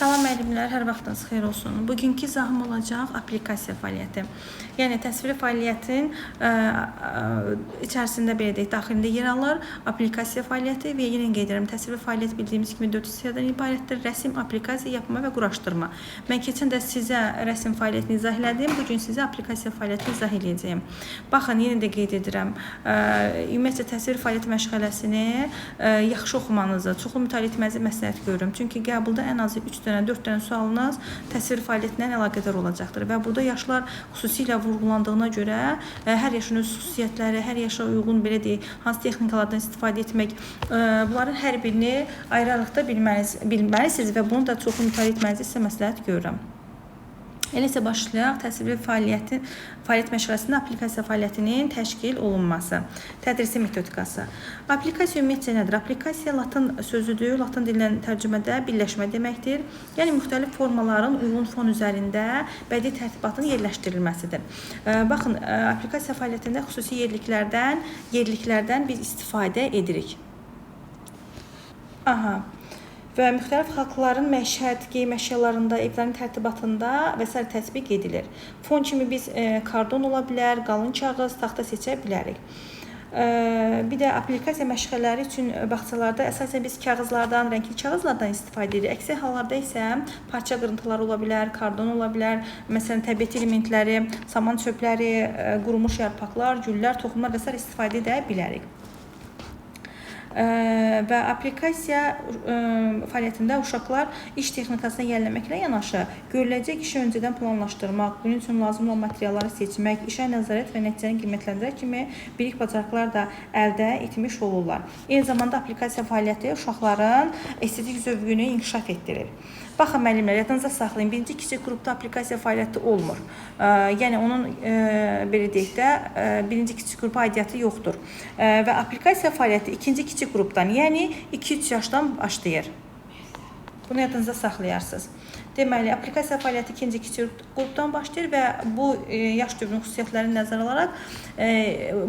Salam müəllimlər, hər vaxtınız xeyir olsun. Bugünkü izahım olacaq aplikasiya fəaliyyəti. Yəni təsviri fəaliyyətin içərisində belə deyək, daxilində yer alır aplikasiya fəaliyyəti və yenə qeyd edirəm, təsviri fəaliyyət bildiyimiz kimi 4 hissədən ibarətdir: rəsm, aplikasiya, yapma və quraşdırma. Mən keçən də sizə rəsm fəaliyyətini izah elədim, bu gün sizə aplikasiya fəaliyyətini izah edəcəyim. Baxın, yenə də qeyd edirəm, ümumiyyətlə təsvir fəaliyyəti məşğələsini yaxşı oxumanızı, çoxlu mütaliə etmənizi məsləhət görürüm. Çünki qəbulda ən azı 3 dənə, 4 dənə sualınız təsvir fəaliyyətindən əlaqədar olacaqdır və burada yaşlar xüsusilə vurğulandığına görə hər yaşın öz xüsusiyyətləri, hər yaşa uyğun belə deyək, hansı texnikalardan istifadə etmək, bunların hər birini ayrı-ayrılıqda bilməlisiniz və bunu da çoxlu mütaliə etmənizi sizə məsləhət görürəm. Elə isə başlayaq. Təsviri fəaliyyət məşğələsində aplikasiya fəaliyyətinin təşkil olunması. Tədrisi metodikası. Aplikasiya ümumiyyətcə nədir? Aplikasiya latın sözüdür. Latın dilindən tərcümədə birləşmə deməkdir. Yəni müxtəlif formaların uyğun fon üzərində bədii tərtibatın yerləşdirilməsidir. Baxın, aplikasiya fəaliyyətində xüsusi yerliklərdən biz istifadə edirik. Və müxtəlif xalqların məişət, geyim əşyalarında, evlərin tərtibatında və s. tətbiq edilir. Fon kimi biz kardon ola bilər, qalın kağız, taxta seçə bilərik. Bir də aplikasiya məşğələləri üçün bağçalarda əsasən biz kağızlardan, rəngli kağızlardan istifadə edirik. Əksər hallarda isə parça qırıntıları ola bilər, kardon ola bilər, məsələn təbiət elementləri, saman çöpləri, qurumuş yarpaqlar, güllər, toxumlar və s. istifadə edə bilərik. Və aplikasiya fəaliyyətində uşaqlar iş texnikasına yiyələnməklə yanaşı görüləcək işi öncədən planlaşdırmaq, bunun üçün lazım olan materialları seçmək, işə nəzarət və nəticəni qiymətləndirmək kimi bilik bacarıqlar da əldə etmiş olurlar. Eyni zamanda aplikasiya fəaliyyəti uşaqların estetik zövqünü inkişaf etdirir. Baxın müəllimlər, yadınızda saxlayın, birinci kiçik qrupda aplikasiya fəaliyyəti olmur. Yəni onun belə deyək də birinci kiçik qrupa aidiyyatı yoxdur. Və aplikasiya fəaliyyəti ikinci kiçik qrupdan, yəni 2-3 yaşdan başlayır. Bunu yadınızda saxlayarsınız. Deməli, aplikasiya fəaliyyəti ikinci kiçik qrupdan başlayır və bu yaş dövrünün xüsusiyyətlərini nəzərə alaraq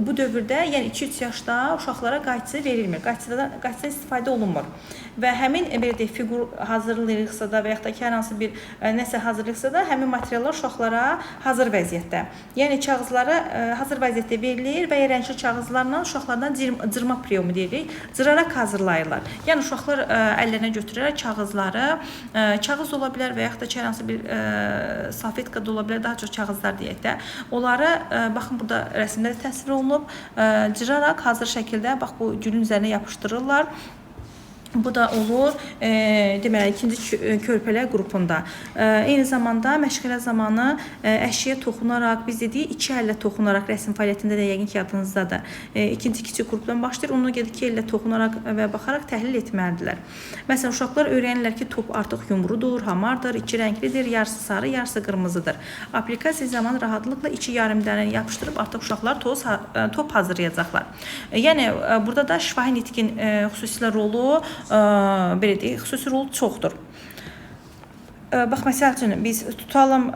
bu dövrdə, yəni 2-3 yaşda uşaqlara qayçı verilmir, qayçıdan istifadə olunmur. Və həmin belə deyək, fiqur hazırlayırıqsa da və yaxud da ki, hər hansı bir nəsə hazırlayırıqsa da həmin materiallar uşaqlara hazır vəziyyətdə. Yəni kağızları hazır vəziyyətdə verilir və ya rəngli kağızlarla uşaqlardan cırma priyomu deyirik, cıraraq hazırlayırlar. Yəni uşaqlar əllərinə götürərək kağızları, kağız ola bilər və yaxud da ki, hər hansı bir salfetka da ola bilər, daha çox kağızlar deyək də. Onları, baxın, burada rəsmdə də təsvir olunub, cıraraq hazır şəkildə, bax, bu gülün üzərinə yapışdırırlar. Bu da olur, deməli, ikinci körpələr qrupunda. Eyni zamanda məşğələ zamanı əşyaya toxunaraq, biz dedik, 2 əllə toxunaraq, rəsm fəaliyyətində də yəqin ki, yadınızdadır. İkinci kiçik qrupdan başlayır, onunla gedir 2 əllə toxunaraq və baxaraq təhlil etməlidirlər. Məsələn, uşaqlar öyrənirlər ki, top artıq yumrudur, hamardır, 2 rənglidir, yarısı sarı, yarısı qırmızıdır. Aplikasiya zamanı rahatlıqla 2 yarım dənəni yapışdırıb artıq uşaqlar top hazırlayacaqlar. Yəni, burada da şifahi nitqin xüsusilə rolu belə deyək, xüsusi rol çoxdur. Bax, məsəl üçün, biz tutalım,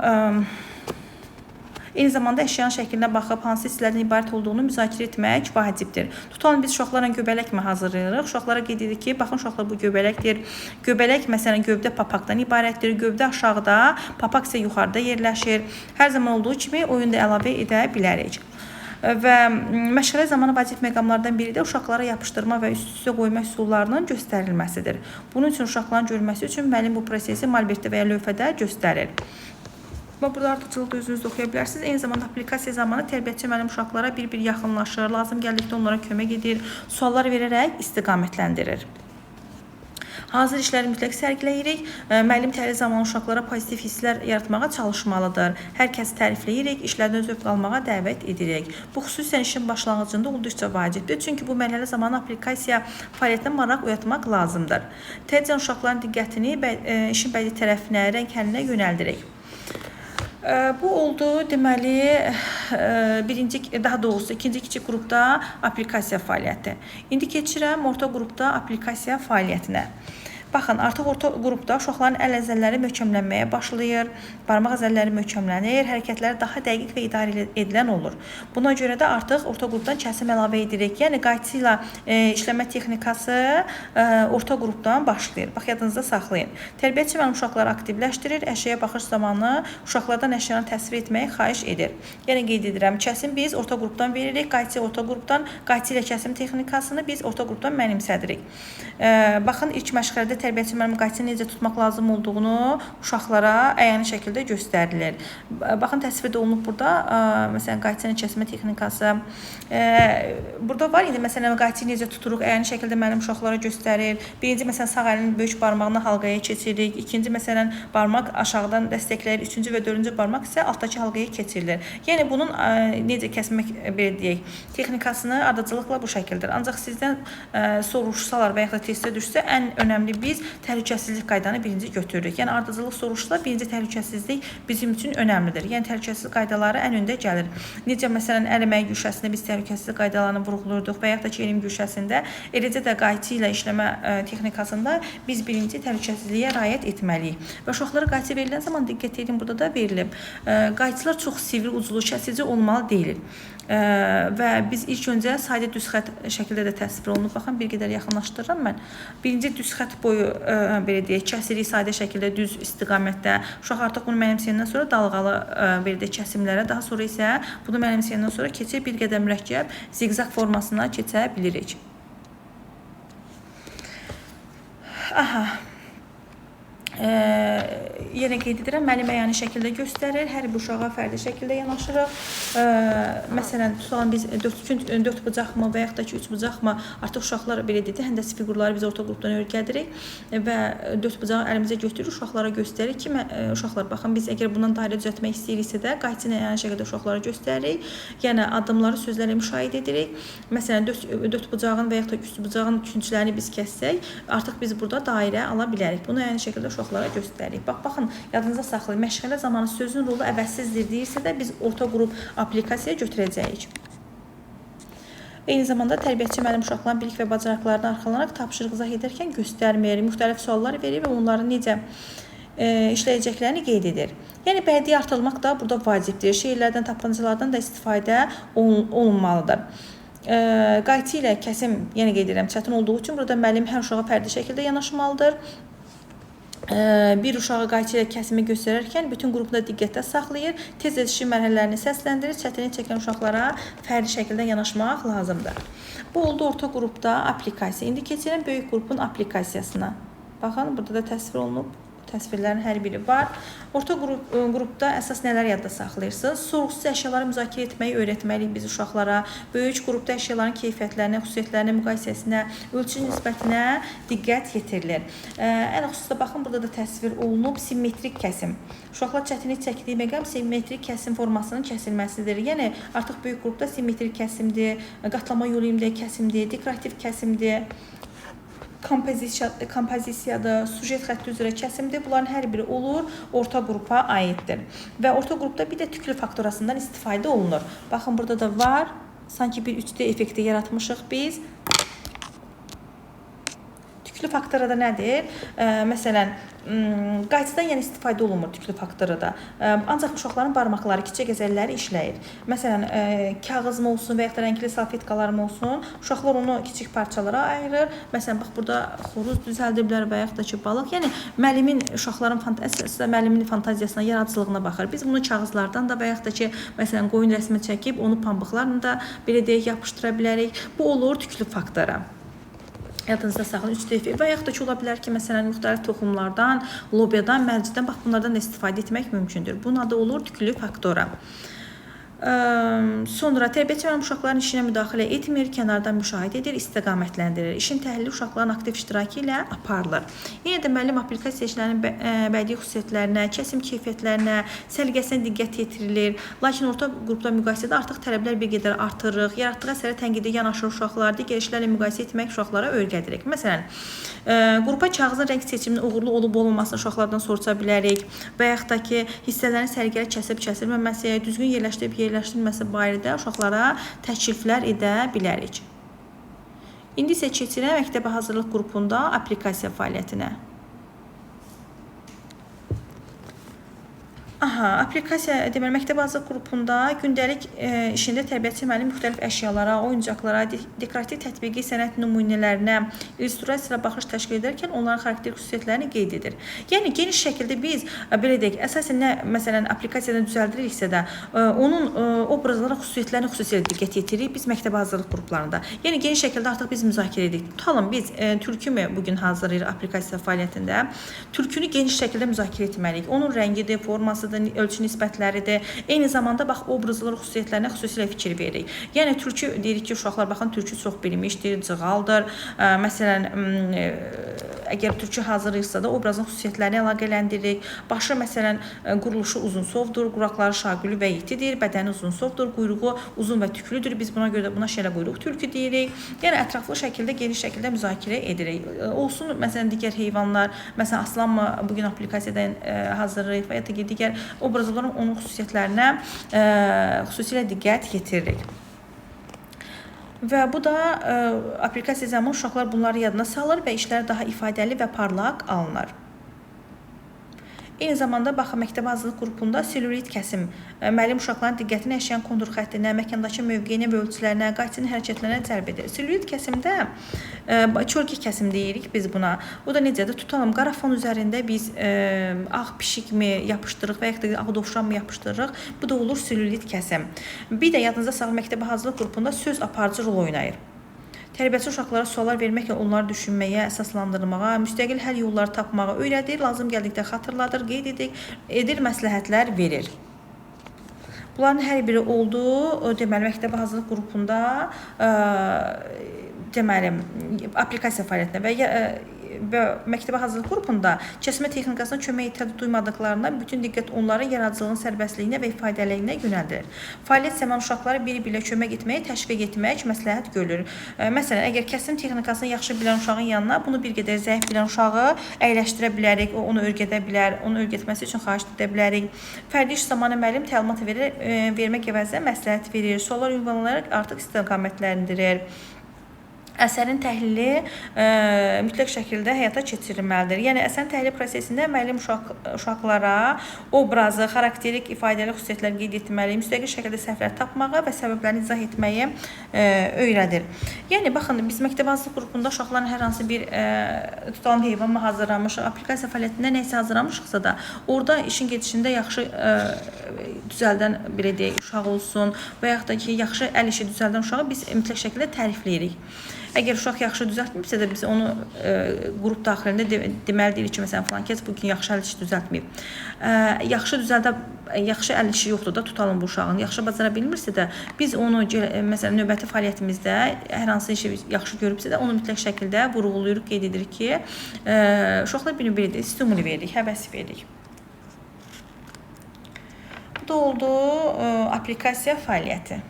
eyni zamanda əşyanın şəklinə baxıb hansı hisslərdən ibarət olduğunu müzakirə etmək vacibdir. Tutalım, biz uşaqlarla göbələk mi hazırlayırıq? Uşaqlara qeyd edirik ki, baxın, uşaqlar, bu göbələkdir. Göbələk, məsələn, gövdə papaqdan ibarətdir. Gövdə aşağıda, papaq isə yuxarıda yerləşir. Hər zaman olduğu kimi oyunda əlavə edə bilərik. Və məşğələ zamanı vacib məqamlardan biri də uşaqlara yapışdırma və üst-üstə qoyma üsullarının göstərilməsidir. Bunun üçün uşaqların görməsi üçün müəllim bu prosesi malbertdə və ya lövhədə göstərir. Burada ardıcılıqda özünüz oxuya bilərsiniz. Eyni zamanda aplikasiya zamanı tərbiyəçi müəllim uşaqlara bir-bir yaxınlaşır, lazım gəldikdə onlara kömək edir, suallar verərək istiqamətləndirir. Hazır işləri mütləq sərgiləyirik. Müəllim təhlil zamanı uşaqlara pozitiv hisslər yaratmağa çalışmalıdır. Hər kəsi tərifləyirik, işlərdən zövq almağa dəvət edirik. Bu xüsusən işin başlanğıcında olduqca vacibdir. Çünki bu mərhələ zamanı aplikasiya fəaliyyətinə maraq oyatmaq lazımdır. Tədricən uşaqların diqqətini işin bədii tərəfinə, rəng həllinə yönəldirik. Bu oldu, deməli, ikinci kiçik qrupda aplikasiya fəaliyyəti. İndi keçirəm orta qrupda aplikasiya fəaliyyətinə. Baxın, artıq orta qrupda uşaqların əl əzələləri möhkəmlənməyə başlayır, barmaq əzələləri möhkəmlənir, hərəkətləri daha dəqiq və idarə edilən olur. Buna görə də artıq orta qrupdan kəsim əlavə edirik. Yəni qayçı ilə işləmə texnikası orta qrupdan başlayır. Bax, yadınızda saxlayın. Tərbiyəçi mənim uşaqları aktivləşdirir, əşyaya baxış zamanı uşaqlardan əşyanı təsvir etməyi xahiş edir. Yəni qeyd edirəm, kəsim biz orta qrupdan veririk, qayçı orta qrupdan, qayçı ilə kəsim texnikasını biz orta qrupdan mənimsədirik. Baxın, ilk məşğələdə tərbiyəçi müəllim qayçını necə tutmaq lazım olduğunu uşaqlara əyani şəkildə göstərilir. Baxın, təsvirdə olunub burada, məsələn, qayçını kəsmə texnikası. Burada var idi, məsələn, qayçını necə tuturuq, əyani şəkildə müəllim uşaqlara göstərir. Birinci, məsələn, sağ əlinin böyük barmağını halqaya keçiririk. İkinci, məsələn, barmaq aşağıdan dəstəkləyir. Üçüncü və dördüncü barmaq isə altdakı halqaya keçirilir. Yəni, bunun necə kəsmək, belə deyək, texnikasını ardıcılıqla bu şəkildir. Ancaq sizdən soruşsalar və yaxud da testə düşsə, ən önəmli biz təhlükəsizlik qaydanı birinci götürürük. Yəni, ardıcılıq soruşsa, birinci təhlükəsizlik bizim üçün önəmlidir. Yəni, təhlükəsizlik qaydaları ən öndə gəlir. Necə, məsələn, əl əməyi güşəsində biz təhlükəsizlik qaydalarını vurğulurduq və yaxud da ki, elm güşəsində, eləcə də qayçı ilə işləmə texnikasında biz birinci təhlükəsizliyə riayət etməliyik. Və uşaqlara qayçı verilən zaman diqqət edin, burada da verilib. Qayçılar çox sivri, uclu, kəsici olmalı deyil. Və biz ilk öncə sadə düz xət şəkildə də təsvir olunub. Baxın, bir qədər yaxınlaşdırıram mən. Birinci düz xət boyu, belə deyək, kəsirik sadə şəkildə düz istiqamətdə. Uşaq artıq bunu mənimsəyəndən sonra dalğalı, belə deyək, kəsimlərə, daha sonra isə bunu mənimsəyəndən sonra keçir bir qədər mürəkkəb ziqzaq formasına keçə bilirik. Aha. Yenə qeyd edirəm, müəllim əyani şəkildə göstərir, hər bir uşağa fərdi şəkildə yanaşırıq. Məsələn, tutalım biz 4 bucaqmı və yaxud da ki 3 bucaqmı, artıq uşaqlar belə deyək, həndəsi fiqurları biz orta qrupdan öyrədirik və 4 bucağı əlimizə götürür, uşaqlara göstəririk ki, uşaqlar baxın, biz əgər bundan dairə düzəltmək istəyiriksə də qayçını əyani şəkildə uşaqlara göstəririk. Yəni addımları sözlərlə müşahidə edirik. Məsələn, 4 bucağın və yaxud da 3 bucağın künclərini biz kəssək, artıq biz burada dairə ala bilərik. Bunu əyani şəkildə uşaqlara göstəririk. Baxın, yadınıza saxlayın, məşğələ zamanı sözün rolu əvəzsizdir deyirsə də biz orta qrup aplikasiyaya götürəcəyik. Eyni zamanda tərbiyəçi müəllim uşaqların bilik və bacarıqlarını arxalanaraq tapşırıq izah edərkən göstərmir, müxtəlif suallar verir və onların necə işləyəcəklərini qeyd edir. Yəni, bədii artırılmaq da burada vacibdir. Şeirlərdən, tapıncalardan da istifadə olunmalıdır. Qayçı ilə kəsim, yenə qeyd edirəm, çətin olduğu üçün burada müəllim hər uşağa fərdi şəkildə yanaşmalıdır. Bir uşağı qayçı ilə kəsimi göstərərkən bütün qrupda diqqətdə saxlayır, tez yetişim mərhələlərini səsləndirir, çətinlik çəkən uşaqlara fərdi şəkildə yanaşmaq lazımdır. Bu oldu orta qrupda aplikasiya. İndi keçirəm böyük qrupun aplikasiyasına. Baxın, burada da təsvir olunub. Təsvirlərin hər biri var. Orta qrupda əsas nələr yadda saxlayırsınız? Sorğusuz əşyaları müzakirə etməyi öyrətməliyik biz uşaqlara. Böyük qrupda əşyaların keyfiyyətlərinə, xüsusiyyətlərinə, müqayisəsinə, ölçü nisbətinə diqqət yetirilir. Ən xüsusda baxın, burada da təsvir olunub simmetrik kəsim. Uşaqlar çətinlik çəkdiyi məqam simmetrik kəsim formasının kəsilməsidir. Yəni, artıq böyük qrupda simmetrik kəsimdir, qatlama yolu ilə kəsimdir, dekorativ kəsimdir, kompozisiyadır, sujet xətti üzrə kəsimdir. Bunların hər biri olur, orta qrupa aiddir. Və orta qrupda bir də tüklü faktorasından istifadə olunur. Baxın, burada da var. Sanki bir 3D effekti yaratmışıq biz. Tüklü faktorada nədir? Məsələn, qayçıdan yəni istifadə olunmur tüklü faktorada. Ancaq uşaqların barmaqları, kiçik əzələləri işləyir. Məsələn, kağız mı olsun və yaxud da rəngli salfetkalar mı olsun, uşaqlar onu kiçik parçalara ayırır. Məsələn, bax, burada xoruz düzəldiblər və yaxud da ki, balıq. Yəni, müəllimin, uşaqların müəllimin fantaziyasına, yaradıcılığına baxır. Biz bunu kağızlardan da və yaxud da ki, məsələn, qoyun rəsmi çəkib, onu pambıqlarla da, belə deyək, yapışdıra bilərik. Bu olur tüklü faktora. Yadınızda saxlayın, 3D effekt və yaxud da ki, ola bilər ki, məsələn, müxtəlif toxumlardan, lobiyadan, mərcidən, bax, bunlardan da istifadə etmək mümkündür. Bunun adı olur tüklü faktora. Sonra tərbiyəçi müəllim uşaqların işinə müdaxilə etmir, kənardan müşahidə edir, istiqamətləndirir. İşin təhlili uşaqların aktiv iştirakı ilə aparılır. Yenə də müəllim aplikasiya işlərinin bədii xüsusiyyətlərinə, kəsim keyfiyyətlərinə, səliqəsinə diqqət yetirilir. Lakin orta qrupla müqayisədə artıq tələblər bir qədər artırırıq. Yaratdığı əsərə tənqidi yanaşır uşaqlar, digər işlərlə müqayisə etmək uşaqlara öyrədirik. Məsələn, qrupa kağızın rəng seçiminin uğurlu olub-olmamasını uşaqlardan soruşa bilərik və yaxud da ki, hissələrin səliqəli kəsib-kəsilməməsi, düzgün yerləşdirilməsi barədə uşaqlara təkliflər edə bilərik. İndi isə keçirəm məktəbə hazırlıq qrupunda aplikasiya fəaliyyətinə. Aplikasiya deməli məktəb azlıq qrupunda gündəlik işində tərbiyəçi müəllim müxtəlif əşyalara, oyuncaqlara, dekorativ tətbiqi sənət nümunələrinə, illüstrasiya baxış təşkil edərkən onların xarakterik xüsusiyyətlərini qeyd edir. Yəni geniş şəkildə biz belə deyək, əsasən nə məsələn aplikasiyadan düzəldiriksə də onun obrazlara xüsusiyyətlərinə xüsusilə diqqət yetiririk biz məktəb hazırlıq qruplarında. Yəni geniş şəkildə artıq biz müzakirə edirik. Tutalım biz türkümü bu gün hazırlayırıq aplikasiya fəaliyyətində. Türkünü geniş şəkildə müzakirə etməliyik. Onun rəngidir, formasıdır, ölçü nisbətləridir. Eyni zamanda bax obrazlar xüsusiyyətlərinə xüsusilə fikir veririk. Yəni türkü deyirik ki, uşaqlar baxın türkü çox bilmişdir, cığaldır. Məsələn, əgər türkü hazırlayırsa da obrazın xüsusiyyətlərini əlaqələndiririk. Başı məsələn quruluşu uzunsovdur, quraqları şaqülü və yetidir, bədəni uzunsovdur, quyruğu uzun və tüklüdür. Biz buna görə də buna şələ quyruq türkü deyirik. Yəni ətraflı şəkildə, geniş şəkildə müzakirə edirik. Olsun məsələn digər heyvanlar, məsələn aslan mı bu gün aplikasiyadan hazırlayırıq və ya da digər obrazların onun xüsusiyyətlərinə xüsusilə diqqət yetiririk. Və bu da aplikasiya zamanı uşaqlar bunları yadına salır və işlər daha ifadəli və parlaq alınır. Eyni zamanda baxın məktəb hazırlıq qrupunda selülit kəsim müəllim uşaqların diqqətini əşyan kontur xəttinə, məkandakı mövqeyinə və ölçülərinə, qayçının hərəkətlərinə cəlb edir. Selülit kəsimdə çölkə kəsim deyirik biz buna. Bu da necədir? Tutalım qara fon üzərində biz ağ pişikmi yapışdırırıq və ya da ağ dovşanmı yapışdırırıq. Bu da olur selülit kəsim. Bir də yadınızda salın məktəb hazırlıq qrupunda söz aparıcı rol oynayır. Tərbiyəçi uşaqlara suallar verməklə onları düşünməyə, əsaslandırmağa, müstəqil həll yolları tapmağa öyrədir, lazım gəldikdə xatırladır, qeyd edir, məsləhətlər verir. Bunların hər biri oldu, deməli, məktəb hazırlıq qrupunda deməli, aplikasiya fəaliyyətinə və məktəbə hazırlıq qrupunda kəsmə texnikasına kömək ehtiyac duymadıqlarından bütün diqqət onların yaradıcılığın sərbəstliyinə və ifadəliyinə yönəldilir. Fəaliyyət zamanı uşaqları bir-birlə kömək etməyə, təşviq etmək məsləhət görülür. Məsələn, əgər kəsim texnikasını yaxşı bilən uşağın yanına bunu bir qədər zəif bilən uşağı əyləşdirə bilərik, o onu öyrədə bilər, onu öyrətməsi üçün xahiş edə bilərik. Fərdi iş zamanı müəllim təlimat vermək əvəzinə məsləhət verir, suallar ünvanlanaraq artıq istiqamətləndirir. Əsərin təhlili mütləq şəkildə həyata keçirilməlidir. Yəni, əsərin təhlili prosesində müəllim uşaqlara obrazı, xarakterik, ifadəli xüsusiyyətlər qeyd etməli, müstəqil şəkildə səhvlər tapmağı və səbəblərini izah etməyi öyrədir. Yəni, baxın, biz məktəb hazırlıq qrupunda uşaqların hər hansı bir tutalım heyvan hazırlamışıq, aplikasiya fəaliyyətində nəysə hazırlamışıqsa da, orada işin gedişində yaxşı düzəldən belə deyək, uşaq olsun və yaxud da ki, yaxşı əl işi düzəldən uşağı biz mütləq şəkildə tərifləyirik. Əgər uşaq yaxşı düzəltməyibsə də biz onu qrup daxilində deməli deyirik ki, məsələn, falan kəs bugün yaxşı əl işi düzəltməyib. Yaxşı əl işi yoxdur da, tutalım bu uşağın. Yaxşı bacara bilmirsə də biz onu, məsələn, növbəti fəaliyyətimizdə hər hansı işi yaxşı görübsə də onu mütləq şəkildə vurğulayırıq, qeyd edirik ki, uşaqlar bir-bir stimuli veririk, həvəs veririk. Bu da oldu aplikasiya fəaliyyəti.